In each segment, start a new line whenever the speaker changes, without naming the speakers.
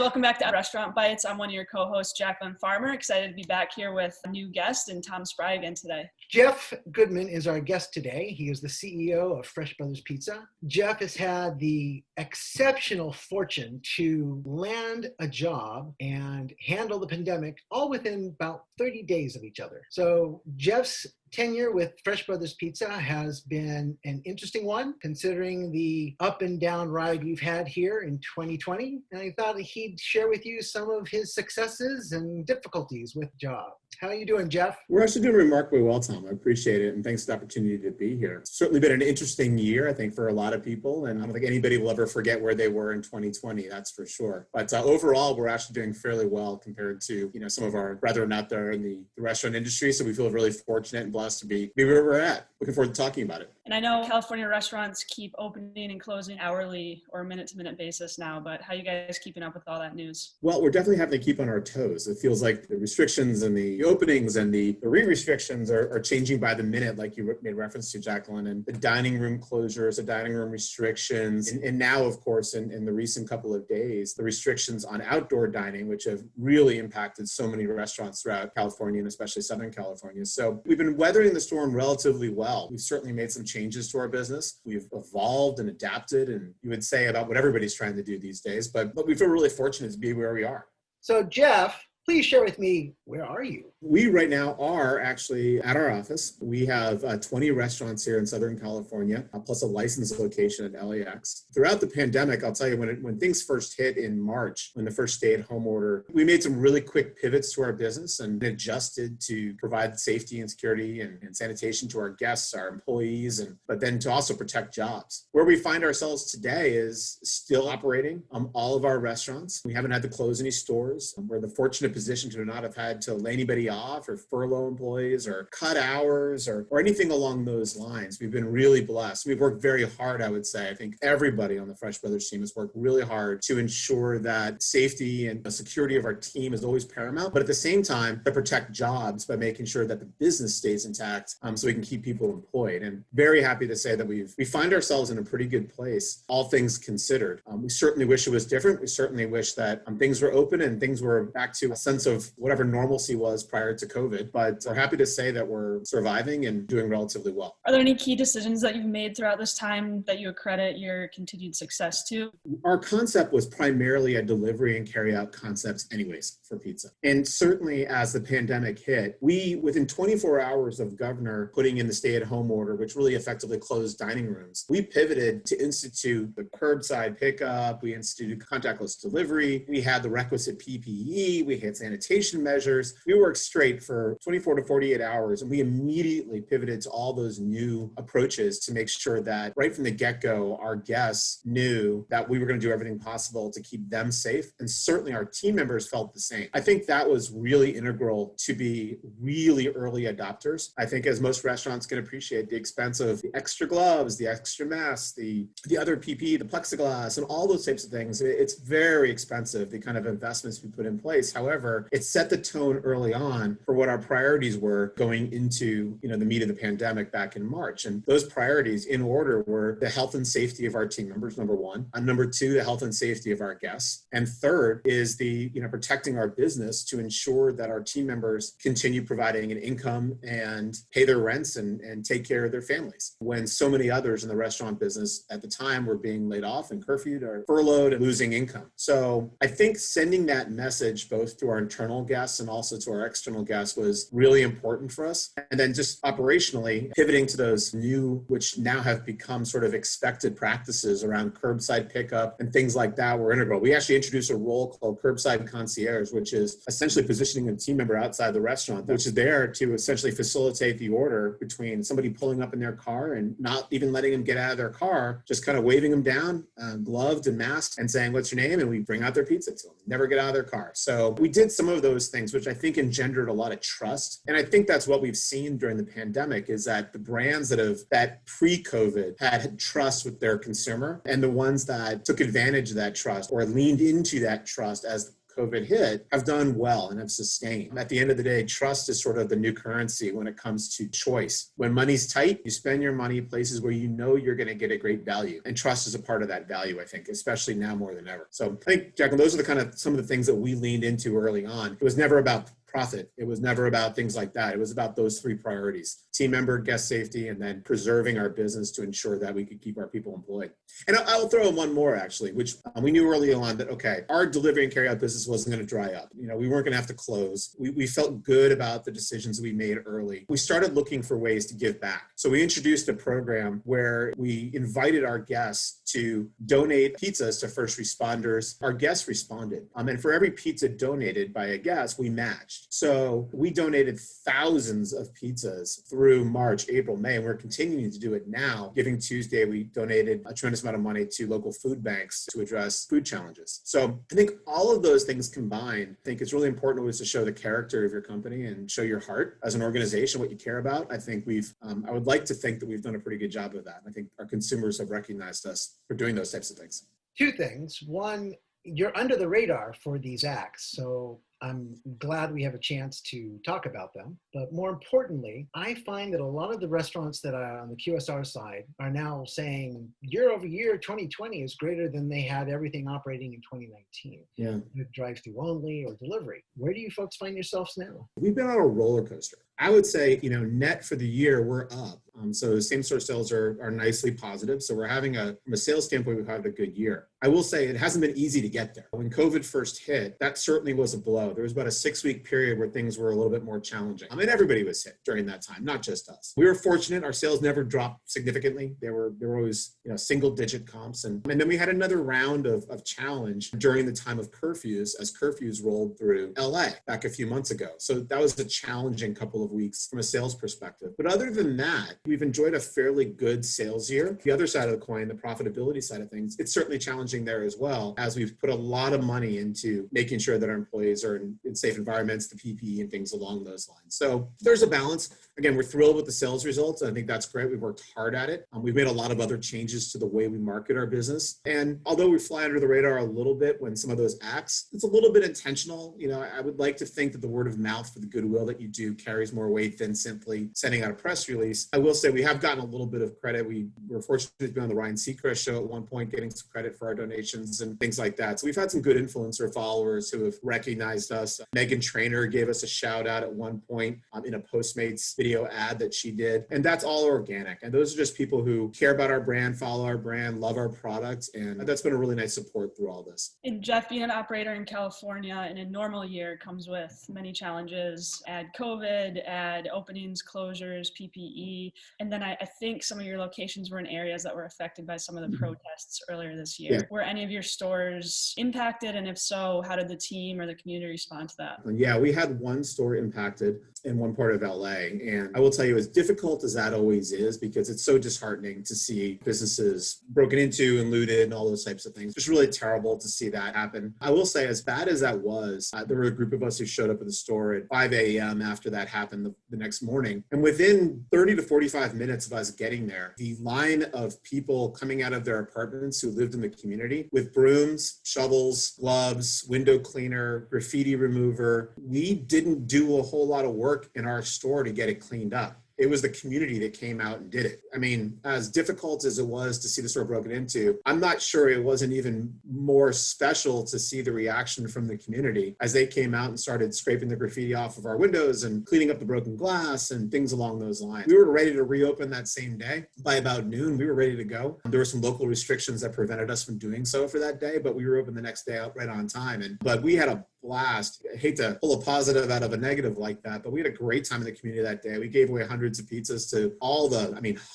welcome back to Restaurant Bytes. I'm one of your co-hosts, Jacqueline Farmer. Excited to be back here with a new guest and Tom Spry again today.
Jeff Goodman is our guest today. He is the CEO of Fresh Brothers Pizza. Jeff has had the exceptional fortune to land a job and handle the pandemic all within about 30 days of each other. So Jeff's tenure with Fresh Brothers Pizza has been an interesting one, considering the up and down ride we've had here in 2020. And I thought he'd share with you some of his successes and difficulties with the job. How are you doing, Jeff?
We're actually doing remarkably well, Tom. I appreciate it. And thanks for the opportunity to be here. It's certainly been an interesting year, I think, for a lot of people. And I don't think anybody will ever forget where they were in 2020, that's for sure. But overall, we're actually doing fairly well compared to, some of our brethren out there in the restaurant industry. So we feel really fortunate and blessed to be where we're at. Looking forward to talking about it.
And I know California restaurants keep opening and closing hourly or minute-to-minute basis now, but how are you guys keeping up with all that news?
Well, we're definitely having to keep on our toes. It feels like the restrictions and the openings and the re-restrictions are changing by the minute, like you made reference to, Jacqueline, and the dining room closures, the dining room restrictions, and now, of course, in the recent couple of days, the restrictions on outdoor dining, which have really impacted so many restaurants throughout California and especially Southern California. So we've been weathering the storm relatively well. We've certainly made some changes to our business. We've evolved and adapted, and you would say about what everybody's trying to do these days, but we feel really fortunate to be where we are.
So Jeff, please share with me, where are you?
We right now are actually at our office. We have 20 restaurants here in Southern California, plus a licensed location at LAX. Throughout the pandemic, I'll tell you, when things first hit in March, when the first stay-at-home order, we made some really quick pivots to our business and adjusted to provide safety and security and sanitation to our guests, our employees, but then to also protect jobs. Where we find ourselves today is still operating all of our restaurants. We haven't had to close any stores. We're in the fortunate position to not have had to lay anybody off or furlough employees or cut hours or anything along those lines. We've been really blessed. We've worked very hard, I would say. I think everybody on the Fresh Brothers team has worked really hard to ensure that safety and the security of our team is always paramount, but at the same time, to protect jobs by making sure that the business stays intact so we can keep people employed. And very happy to say that we find ourselves in a pretty good place, all things considered. We certainly wish it was different. We certainly wish that things were open and things were back to a sense of whatever normalcy was prior to COVID, but we're happy to say that we're surviving and doing relatively well.
Are there any key decisions that you've made throughout this time that you accredit your continued success to?
Our concept was primarily a delivery and carry out concepts anyways for pizza. And certainly as the pandemic hit, we, within 24 hours of governor putting in the stay-at-home order, which really effectively closed dining rooms, we pivoted to institute the curbside pickup, we instituted contactless delivery, we had the requisite PPE, we had sanitation measures. We worked straight for 24 to 48 hours, and we immediately pivoted to all those new approaches to make sure that right from the get-go, our guests knew that we were going to do everything possible to keep them safe, and certainly our team members felt the same. I think that was really integral to be really early adopters. I think as most restaurants can appreciate, the expense of the extra gloves, the extra masks, the other PPE, the plexiglass, and all those types of things, it's very expensive, the kind of investments we put in place. However, it set the tone early on for what our priorities were going into the meat of the pandemic back in March. And those priorities in order were the health and safety of our team members, number one. And number two, the health and safety of our guests. And third is the protecting our business to ensure that our team members continue providing an income and pay their rents and take care of their families. When so many others in the restaurant business at the time were being laid off and curfewed or furloughed and losing income. So I think sending that message both to our internal guests and also to our external guests was really important for us. And then just operationally pivoting to those new, which now have become sort of expected practices around curbside pickup and things like that were integral. We actually introduced a role called curbside concierge, which is essentially positioning a team member outside the restaurant, which is there to essentially facilitate the order between somebody pulling up in their car and not even letting them get out of their car, just kind of waving them down, gloved and masked, and saying, "What's your name?" And we bring out their pizza to them. Never get out of their car. So we did some of those things, which I think engendered a lot of trust. And I think that's what we've seen during the pandemic is that the brands that pre-COVID had trust with their consumer and the ones that took advantage of that trust or leaned into that trust as COVID hit have done well and have sustained. At the end of the day, trust is sort of the new currency when it comes to choice. When money's tight, you spend your money places where you know you're going to get a great value. And trust is a part of that value, I think, especially now more than ever. So I think, Jacqueline, those are the kind of some of the things that we leaned into early on. It was never about profit. It was never about things like that. It was about those three priorities: team member, guest safety, and then preserving our business to ensure that we could keep our people employed. And I'll throw in one more, actually, which we knew early on that, okay, our delivery and carryout business wasn't going to dry up. You know, we weren't going to have to close. We felt good about the decisions we made early. We started looking for ways to give back. So we introduced a program where we invited our guests to donate pizzas to first responders. Our guests responded. And for every pizza donated by a guest, we matched. So we donated thousands of pizzas through March, April, May, and we're continuing to do it now. Giving Tuesday, we donated a tremendous amount of money to local food banks to address food challenges. So I think all of those things combined, I think it's really important always to show the character of your company and show your heart as an organization, what you care about. I think I would like to think that we've done a pretty good job of that. I think our consumers have recognized us for doing those types of things.
Two things. One, you're under the radar for these acts. So I'm glad we have a chance to talk about them. But more importantly, I find that a lot of the restaurants that are on the QSR side are now saying year over year, 2020 is greater than they had everything operating in 2019.
Yeah.
Drive-through only or delivery. Where do you folks find yourselves now?
We've been on a roller coaster. I would say, net for the year, we're up. So same-store sales are nicely positive. So we're having from a sales standpoint, we've had a good year. I will say it hasn't been easy to get there. When COVID first hit, that certainly was a blow. There was about a 6-week period where things were a little bit more challenging. I mean, everybody was hit during that time, not just us. We were fortunate. Our sales never dropped significantly. They were always, single-digit comps. And then we had another round of challenge during the time of curfews, as curfews rolled through LA back a few months ago. So that was a challenging couple of weeks from a sales perspective. But other than that, we've enjoyed a fairly good sales year. The other side of the coin, the profitability side of things, it's certainly challenging there as well, as we've put a lot of money into making sure that our employees are in safe environments, the PPE and things along those lines. So there's a balance. Again, we're thrilled with the sales results. I think that's great. We've worked hard at it. We've made a lot of other changes to the way we market our business. And although we fly under the radar a little bit when some of those acts, it's a little bit intentional. I would like to think that the word of mouth for the goodwill that you do carries more weight than simply sending out a press release. I will say we have gotten a little bit of credit. We were fortunate to be on the Ryan Seacrest show at one point, getting some credit for our donations and things like that. So we've had some good influencer followers who have recognized us. Megan Trainor gave us a shout out at one point in a Postmates video ad that she did. And that's all organic. And those are just people who care about our brand, follow our brand, love our products. And that's been a really nice support through all this.
And Jeff, being an operator in California in a normal year comes with many challenges. Add COVID, add openings, closures, PPE. And then I think some of your locations were in areas that were affected by some of the protests earlier this year. Yeah. Were any of your stores impacted? And if so, how did the team or the community respond to that?
Yeah, we had one store impacted in one part of LA. And I will tell you, as difficult as that always is, because it's so disheartening to see businesses broken into and looted and all those types of things. It's really terrible to see that happen. I will say, as bad as that was, there were a group of us who showed up at the store at 5 a.m. after that happened the next morning. And within 30 to 45 minutes of us getting there, the line of people coming out of their apartments who lived in the community with brooms, shovels, gloves, window cleaner, graffiti remover. We didn't do a whole lot of work in our store to get it cleaned up. It was the community that came out and did it. I mean, as difficult as it was to see the store broken into, I'm not sure it wasn't even more special to see the reaction from the community as they came out and started scraping the graffiti off of our windows and cleaning up the broken glass and things along those lines. We were ready to reopen that same day. By about noon, we were ready to go. There were some local restrictions that prevented us from doing so for that day, but we were open the next day out right on time. But we had a blast. I hate to pull a positive out of a negative like that, but we had a great time in the community that day. We gave away hundreds of pizzas to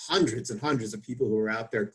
hundreds and hundreds of people who were out there.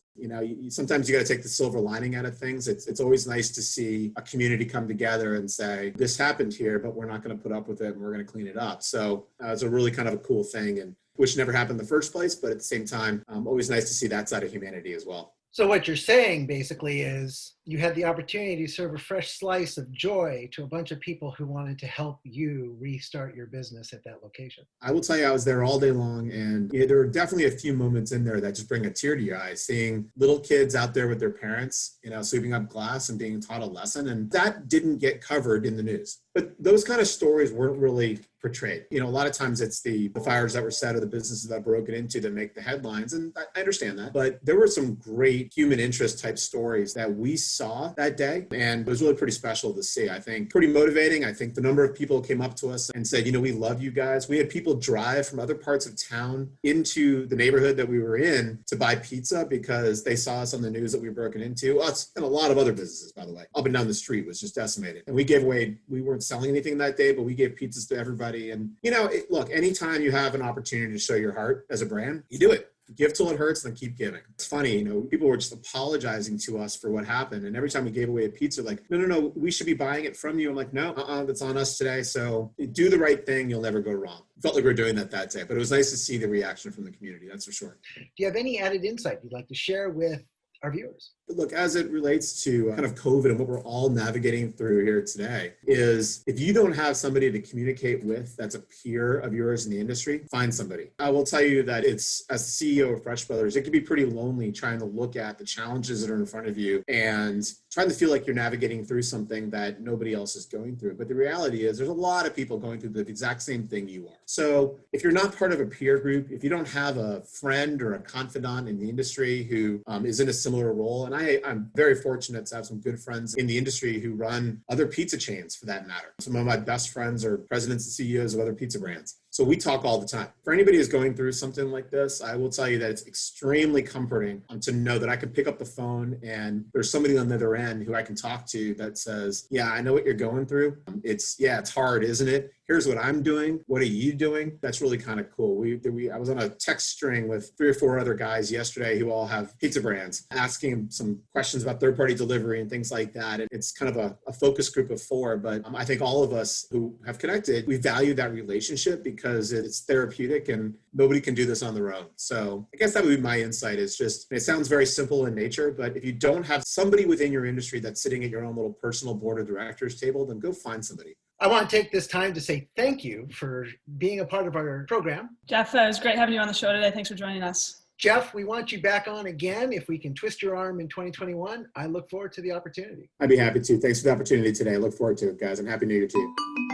Sometimes you got to take the silver lining out of things. It's always nice to see a community come together and say, this happened here, but we're not going to put up with it and we're going to clean it up. So it's a really kind of a cool thing, and which never happened in the first place, but at the same time, always nice to see that side of humanity as well.
So what you're saying basically is you had the opportunity to serve a fresh slice of joy to a bunch of people who wanted to help you restart your business at that location.
I will tell you, I was there all day long, and there are definitely a few moments in there that just bring a tear to your eye, seeing little kids out there with their parents, sweeping up glass and being taught a lesson. And that didn't get covered in the news. But those kind of stories weren't really portrayed. A lot of times it's the fires that were set or the businesses that broke it into that make the headlines. And I understand that. But there were some great human interest type stories that we saw that day. And it was really pretty special to see. I think pretty motivating. I think the number of people came up to us and said, we love you guys. We had people drive from other parts of town into the neighborhood that we were in to buy pizza because they saw us on the news that we were broken into. Us and a lot of other businesses, by the way. Up and down the street was just decimated. And we gave away, we weren't selling anything that day, but we gave pizzas to everybody. And, look, anytime you have an opportunity to show your heart as a brand, you do it. Give till it hurts and then keep giving. It's funny, people were just apologizing to us for what happened. And every time we gave away a pizza, like, no, we should be buying it from you. I'm like, no, that's on us today. So do the right thing. You'll never go wrong. Felt like we were doing that day, but it was nice to see the reaction from the community. That's for sure.
Do you have any added insight you'd like to share with our viewers?
Look, as it relates to kind of COVID and what we're all navigating through here today, is if you don't have somebody to communicate with that's a peer of yours in the industry, find somebody. I will tell you that it's, as CEO of Fresh Brothers, it can be pretty lonely trying to look at the challenges that are in front of you and trying to feel like you're navigating through something that nobody else is going through. But the reality is there's a lot of people going through the exact same thing you are. So if you're not part of a peer group, if you don't have a friend or a confidant in the industry who is in a similar role, and I'm very fortunate to have some good friends in the industry who run other pizza chains for that matter. Some of my best friends are presidents and CEOs of other pizza brands. So we talk all the time. For anybody who's going through something like this, I will tell you that it's extremely comforting to know that I can pick up the phone and there's somebody on the other end who I can talk to that says, yeah, I know what you're going through. It's hard, isn't it? Here's what I'm doing. What are you doing? That's really kind of cool. I was on a text string with 3 or 4 other guys yesterday who all have pizza brands, asking some questions about third-party delivery and things like that. And it's kind of a focus group of 4, but I think all of us who have connected, we value that relationship because it's therapeutic and nobody can do this on their own. So I guess that would be my insight, is just, it sounds very simple in nature, but if you don't have somebody within your industry that's sitting at your own little personal board of directors table, then go find somebody.
I want to take this time to say thank you for being a part of our program.
Jeff, it was great having you on the show today. Thanks for joining us.
Jeff, we want you back on again. If we can twist your arm in 2021, I look forward to the opportunity.
I'd be happy to. Thanks for the opportunity today. I look forward to it, guys. I'm happy New Year to you.